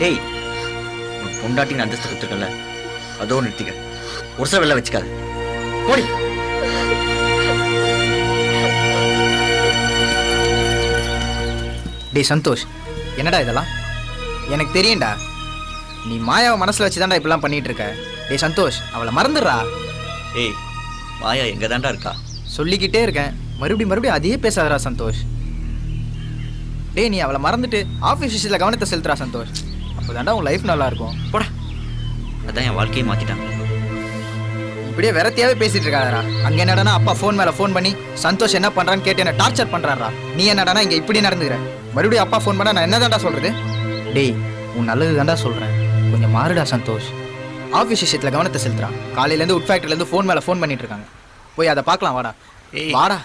டேய், உன் பொண்டாட்டின்னு அந்தஸ்து கொடுத்துருக்கல, அதோ நிறுத்திக்க. ஒரு சில வெளில வச்சுக்காது. போடி. டேய் சந்தோஷ், என்னடா இதெல்லாம்? எனக்கு தெரியும்டா, நீ மாயாவை மனசில் வச்சு தான்டா இப்படிலாம் பண்ணிட்டு இருக்க. டேய் சந்தோஷ், அவளை மறந்துடுறா. ஏய், மாயா எங்க தாண்டா இருக்கா? சொல்லிக்கிட்டே இருக்கேன், மறுபடியும் அதே பேசாதடா சந்தோஷ். டேய், நீ அவளை மறந்துட்டு ஆஃபீஸ் விஷயத்தில் கவனத்தை செலுத்துறா சந்தோஷ். அப்போ தாண்டா உன் லைஃப் நல்லா இருக்கும். போடா. அதான் என் வாழ்க்கையை மாத்திட்டான். இப்படியே வெறத்தியாவே பேசிட்டு இருக்காதடா. அங்க என்னடானா அப்பா ஃபோன் மேல ஃபோன் பண்ணி சந்தோஷ் என்ன பண்றான்னு கேட்டு என்ன டார்ச்சர் பண்றாரா. நீ என்னடானா இங்க இப்படி நடந்துக்கிற. மறுபடியும் அப்பா ஃபோன் பண்ணா நான் என்ன தாண்டா சொல்றது? டேய், உன் நல்லது தாண்டா சொல்றேன், கொஞ்சம் மாறுடா சந்தோஷ். ஆஃபீஸ் விஷயத்துல கவனத்தை செலுத்துறான். காலையிலேருந்து உட் ஃபேக்டரியிலேருந்து ஃபோன் மேல ஃபோன் பண்ணிட்டு இருக்காங்க. போய் அதை பார்க்கலாம், வாடா. வாடா.